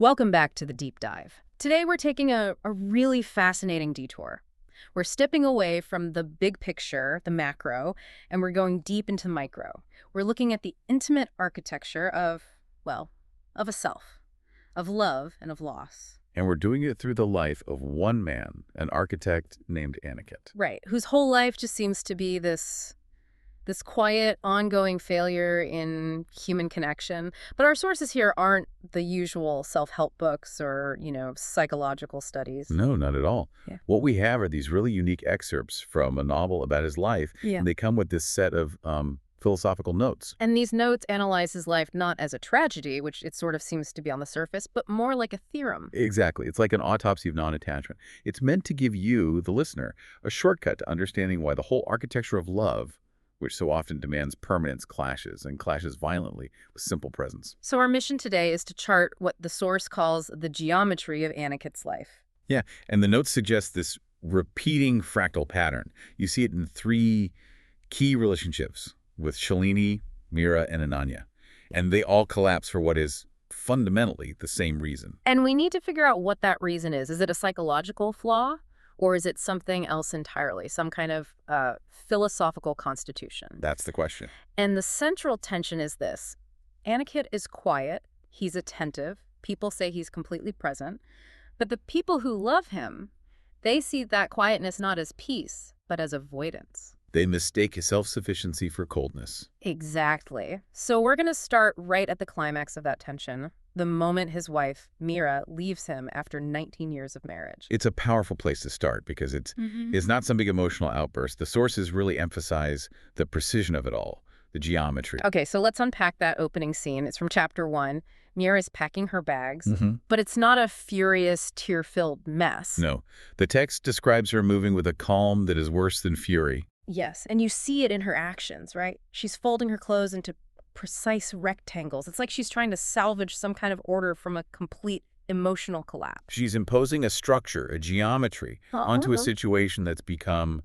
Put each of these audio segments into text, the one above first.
Welcome back to the deep dive. Today we're taking a really fascinating detour. We're stepping away from the big picture, the macro, and we're going deep into micro. We're looking at the intimate architecture of, well, of a self, of love and of loss. And we're doing it through the life of one man, an architect named Aniket. Right, whose whole life just seems to be this quiet, ongoing failure in human connection. But our sources here aren't the usual self-help books or, psychological studies. No, not at all. Yeah. What we have are these really unique excerpts from a novel about his life, Yeah. and they come with this set of philosophical notes. And these notes analyze his life not as a tragedy, which it sort of seems to be on the surface, but more like a theorem. Exactly. It's like an autopsy of non-attachment. It's meant to give you, the listener, a shortcut to understanding why the whole architecture of love, which so often demands permanence, clashes violently with simple presence. So our mission today is to chart what the source calls the geometry of Aniket's life. Yeah, and the notes suggest this repeating fractal pattern. You see it in 3 key relationships with Shalini, Meera, and Ananya. And they all collapse for what is fundamentally the same reason. And we need to figure out what that reason is. Is it a psychological flaw? Or is it something else entirely, some kind of philosophical constitution? That's the question. And the central tension is this. Aniket is quiet, he's attentive, people say he's completely present, but the people who love him, they see that quietness not as peace, but as avoidance. They mistake his self-sufficiency for coldness. Exactly. So we're going to start right at the climax of that tension, the moment his wife, Meera, leaves him after 19 years of marriage. It's a powerful place to start because it's not some big emotional outburst. The sources really emphasize the precision of it all, the geometry. Okay, so let's unpack that opening scene. It's from chapter 1. Meera is packing her bags, but it's not a furious, tear-filled mess. No. The text describes her moving with a calm that is worse than fury. Yes, and you see it in her actions, right? She's folding her clothes into precise rectangles. It's like she's trying to salvage some kind of order from a complete emotional collapse. She's imposing a structure, a geometry, onto a situation that's become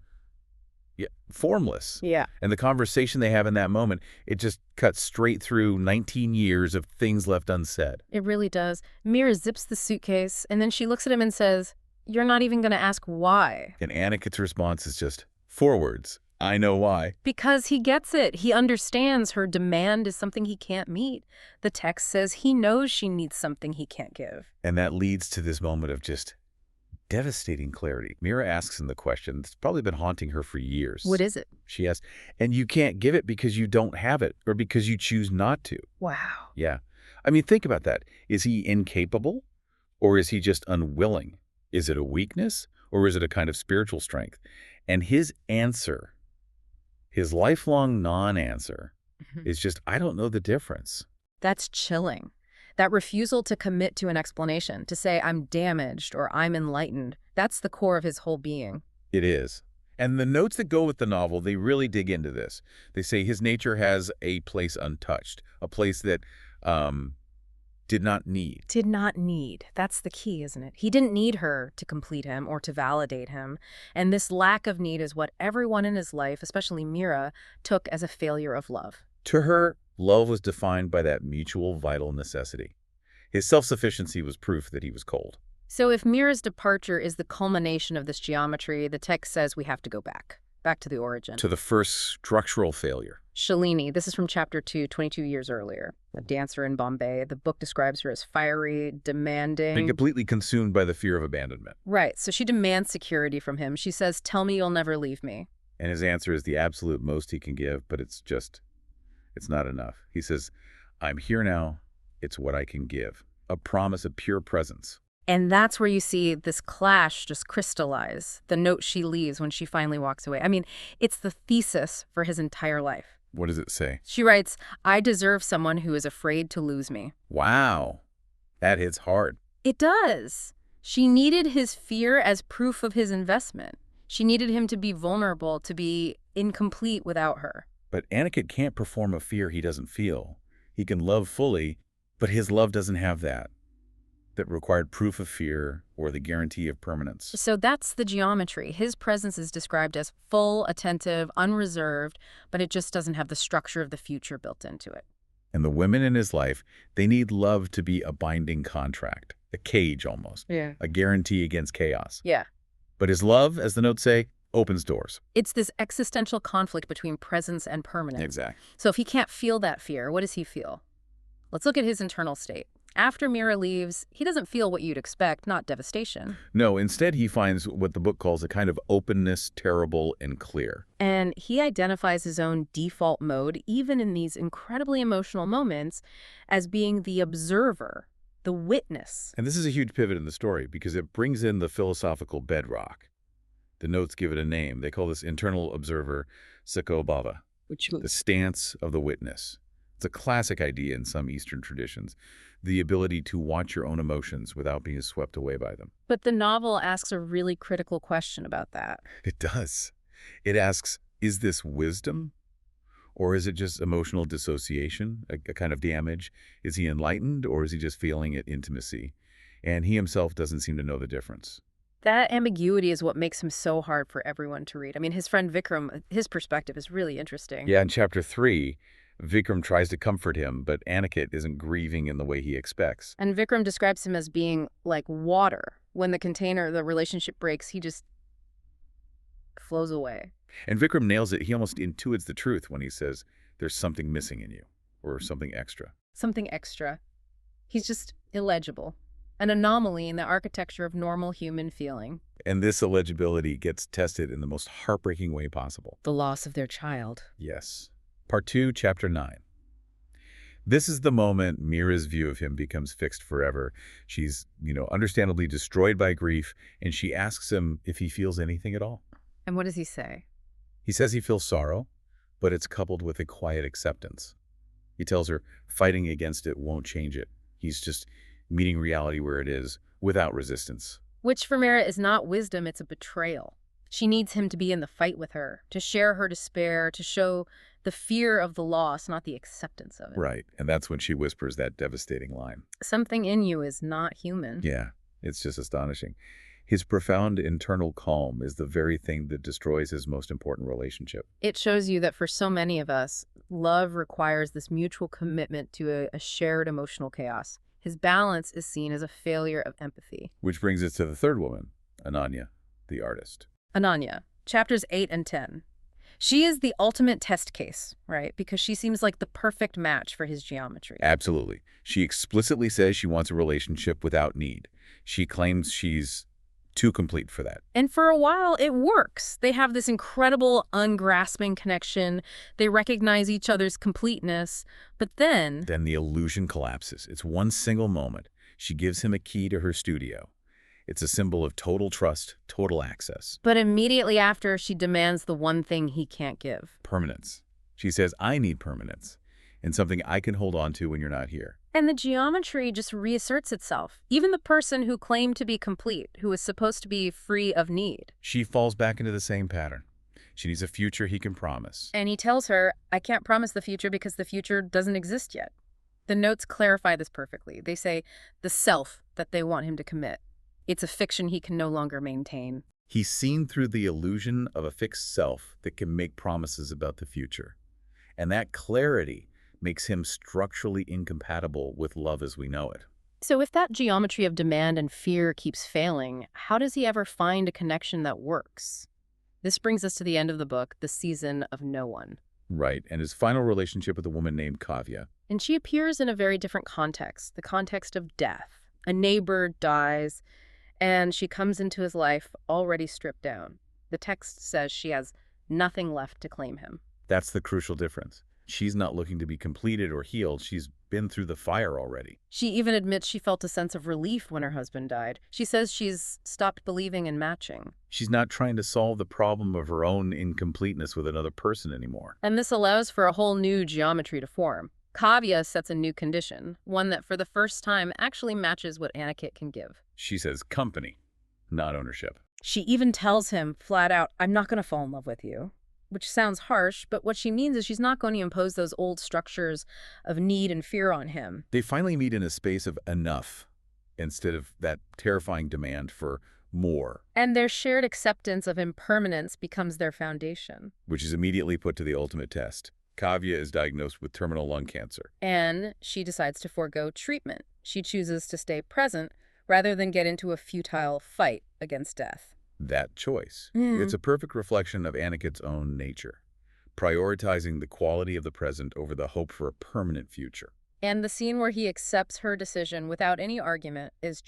formless. Yeah. And the conversation they have in that moment, it just cuts straight through 19 years of things left unsaid. It really does. Meera zips the suitcase, and then she looks at him and says, "You're not even going to ask why." And Aniket's response is just 4 words. I know why. Because he gets it. He understands her demand is something he can't meet. The text says he knows she needs something he can't give. And that leads to this moment of just devastating clarity. Meera asks him the question that's probably been haunting her for years. What is it? She asks, and you can't give it because you don't have it or because you choose not to. Wow. Yeah. I mean, think about that. Is he incapable or is he just unwilling? Is it a weakness or is it a kind of spiritual strength? And his answer, his lifelong non-answer, is just, I don't know the difference. That's chilling. That refusal to commit to an explanation, to say I'm damaged or I'm enlightened, that's the core of his whole being. It is. And the notes that go with the novel, they really dig into this. They say his nature has a place untouched, a place that did not need. Did not need. That's the key, isn't it? He didn't need her to complete him or to validate him. And this lack of need is what everyone in his life, especially Meera, took as a failure of love. To her, love was defined by that mutual vital necessity. His self-sufficiency was proof that he was cold. So if Meera's departure is the culmination of this geometry, the text says we have to go back to the origin. To the first structural failure. Shalini, this is from chapter 2, 22 years earlier. A dancer in Bombay. The book describes her as fiery, demanding. And completely consumed by the fear of abandonment. Right, so she demands security from him. She says, "Tell me you'll never leave me." And his answer is the absolute most he can give, but it's not enough. He says, I'm here now. It's what I can give. A promise of pure presence. And that's where you see this clash just crystallize, the note she leaves when she finally walks away. I mean, it's the thesis for his entire life. What does it say? She writes, "I deserve someone who is afraid to lose me." Wow. That hits hard. It does. She needed his fear as proof of his investment. She needed him to be vulnerable, to be incomplete without her. But Aniket can't perform a fear he doesn't feel. He can love fully, but his love doesn't have that required proof of fear or the guarantee of permanence. So that's the geometry. His presence is described as full, attentive, unreserved, but it just doesn't have the structure of the future built into it. And the women in his life, they need love to be a binding contract, a cage almost, Yeah. a guarantee against chaos. Yeah. But his love, as the notes say, opens doors. It's this existential conflict between presence and permanence. Exactly. So if he can't feel that fear, what does he feel? Let's look at his internal state. After Meera leaves, he doesn't feel what you'd expect, not devastation. No, instead he finds what the book calls a kind of openness, terrible and clear. And he identifies his own default mode, even in these incredibly emotional moments, as being the observer, the witness. And this is a huge pivot in the story because it brings in the philosophical bedrock. The notes give it a name. They call this internal observer Sakobhava, the stance of the witness. It's a classic idea in some Eastern traditions, the ability to watch your own emotions without being swept away by them. But the novel asks a really critical question about that. It does. It asks, is this wisdom? Or is it just emotional dissociation, a kind of damage? Is he enlightened, or is he just feeling at intimacy? And he himself doesn't seem to know the difference. That ambiguity is what makes him so hard for everyone to read. I mean, his friend Vikram, his perspective is really interesting. Yeah, in chapter 3, Vikram tries to comfort him, but Aniket isn't grieving in the way he expects. And Vikram describes him as being like water. When the relationship breaks, he just flows away. And Vikram nails it. He almost intuits the truth when he says, there's something missing in you, or something extra. Something extra. He's just illegible. An anomaly in the architecture of normal human feeling. And this illegibility gets tested in the most heartbreaking way possible. The loss of their child. Yes. Part 2, Chapter 9. This is the moment Meera's view of him becomes fixed forever. She's, understandably destroyed by grief, and she asks him if he feels anything at all. And what does he say? He says he feels sorrow, but it's coupled with a quiet acceptance. He tells her fighting against it won't change it. He's just meeting reality where it is, without resistance. Which for Meera is not wisdom, it's a betrayal. She needs him to be in the fight with her, to share her despair, to show the fear of the loss, not the acceptance of it. Right, and that's when she whispers that devastating line. Something in you is not human. Yeah, it's just astonishing. His profound internal calm is the very thing that destroys his most important relationship. It shows you that for so many of us, love requires this mutual commitment to a shared emotional chaos. His balance is seen as a failure of empathy. Which brings us to the third woman, Ananya, the artist. Ananya, chapters 8 and 10. She is the ultimate test case, right? Because she seems like the perfect match for his geometry. Absolutely. She explicitly says she wants a relationship without need. She claims she's too complete for that. And for a while, it works. They have this incredible, ungrasping connection. They recognize each other's completeness. But then the illusion collapses. It's one single moment. She gives him a key to her studio. It's a symbol of total trust, total access. But immediately after, she demands the one thing he can't give. Permanence. She says, I need permanence, and something I can hold on to when you're not here. And the geometry just reasserts itself. Even the person who claimed to be complete, who was supposed to be free of need. She falls back into the same pattern. She needs a future he can promise. And he tells her, I can't promise the future because the future doesn't exist yet. The notes clarify this perfectly. They say the self that they want him to commit. It's a fiction he can no longer maintain. He's seen through the illusion of a fixed self that can make promises about the future. And that clarity makes him structurally incompatible with love as we know it. So if that geometry of demand and fear keeps failing, how does he ever find a connection that works? This brings us to the end of the book, the season of no one. Right, and his final relationship with a woman named Kavya. And she appears in a very different context, the context of death. A neighbor dies, and she comes into his life already stripped down. The text says she has nothing left to claim him. That's the crucial difference. She's not looking to be completed or healed. She's been through the fire already. She even admits she felt a sense of relief when her husband died. She says she's stopped believing in matching. She's not trying to solve the problem of her own incompleteness with another person anymore. And this allows for a whole new geometry to form. Kavya sets a new condition, one that for the first time actually matches what Aniket can give. She says company, not ownership. She even tells him flat out, I'm not going to fall in love with you. Which sounds harsh, but what she means is she's not going to impose those old structures of need and fear on him. They finally meet in a space of enough instead of that terrifying demand for more. And their shared acceptance of impermanence becomes their foundation. Which is immediately put to the ultimate test. Kavya is diagnosed with terminal lung cancer. And she decides to forego treatment. She chooses to stay present rather than get into a futile fight against death. That choice. Hmm. It's a perfect reflection of Aniket's own nature, prioritizing the quality of the present over the hope for a permanent future. And the scene where he accepts her decision without any argument is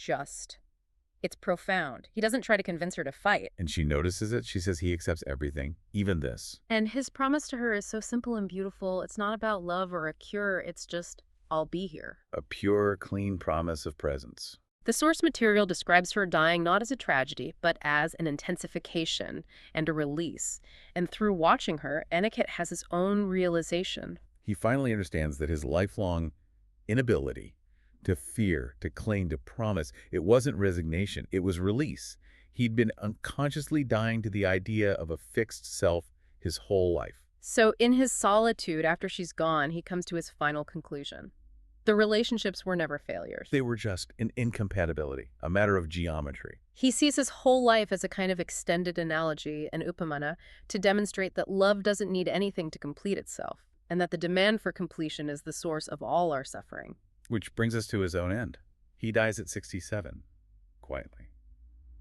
it's profound. He doesn't try to convince her to fight. And she notices it. She says he accepts everything, even this. And his promise to her is so simple and beautiful. It's not about love or a cure. It's just, I'll be here. A pure, clean promise of presence. The source material describes her dying not as a tragedy, but as an intensification and a release. And through watching her, Aniket has his own realization. He finally understands that his lifelong inability to fear, to cling, to promise, it wasn't resignation, it was release. He'd been unconsciously dying to the idea of a fixed self his whole life. So in his solitude, after she's gone, he comes to his final conclusion. The relationships were never failures. They were just an incompatibility, a matter of geometry. He sees his whole life as a kind of extended analogy, an upamana, to demonstrate that love doesn't need anything to complete itself, and that the demand for completion is the source of all our suffering. Which brings us to his own end. He dies at 67, quietly.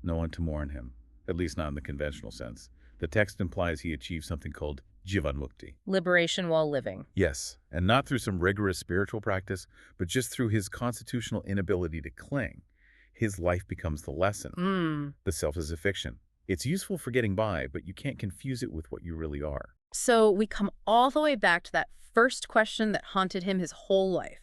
No one to mourn him, at least not in the conventional sense. The text implies he achieved something called jivanmukti. Liberation while living. Yes, and not through some rigorous spiritual practice, but just through his constitutional inability to cling. His life becomes the lesson. The self is a fiction. It's useful for getting by, but you can't confuse it with what you really are. So we come all the way back to that first question that haunted him his whole life.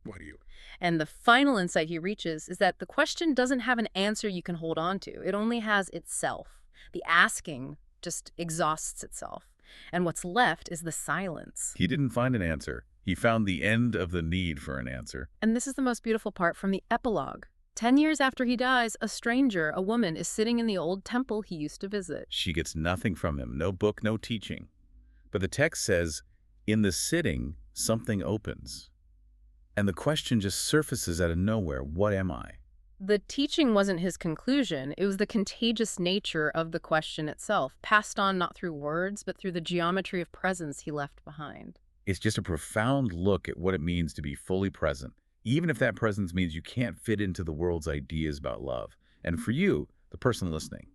What are you? And the final insight he reaches is that the question doesn't have an answer you can hold on to. It only has itself. The asking just exhausts itself. And what's left is the silence. He didn't find an answer. He found the end of the need for an answer. And this is the most beautiful part from the epilogue. 10 years after he dies, a stranger, a woman, is sitting in the old temple he used to visit. She gets nothing from him, no book, no teaching. But the text says, in the sitting, something opens. And the question just surfaces out of nowhere. What am I? The teaching wasn't his conclusion. It was the contagious nature of the question itself, passed on not through words, but through the geometry of presence he left behind. It's just a profound look at what it means to be fully present, even if that presence means you can't fit into the world's ideas about love. And for you, the person listening,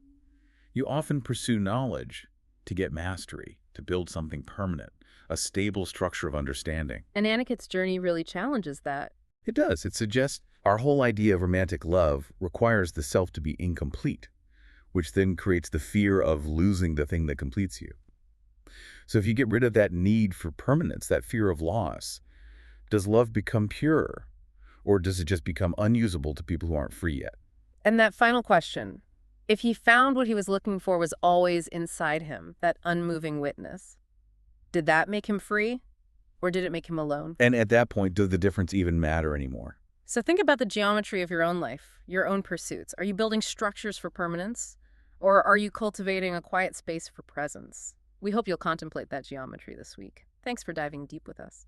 you often pursue knowledge to get mastery, to build something permanent, a stable structure of understanding. And Aniket's journey really challenges that. It does. It suggests our whole idea of romantic love requires the self to be incomplete, which then creates the fear of losing the thing that completes you. So if you get rid of that need for permanence, that fear of loss, does love become pure? Or does it just become unusable to people who aren't free yet? And that final question, if he found what he was looking for was always inside him, that unmoving witness, did that make him free? Or did it make him alone? And at that point, does the difference even matter anymore? So think about the geometry of your own life, your own pursuits. Are you building structures for permanence? Or are you cultivating a quiet space for presence? We hope you'll contemplate that geometry this week. Thanks for diving deep with us.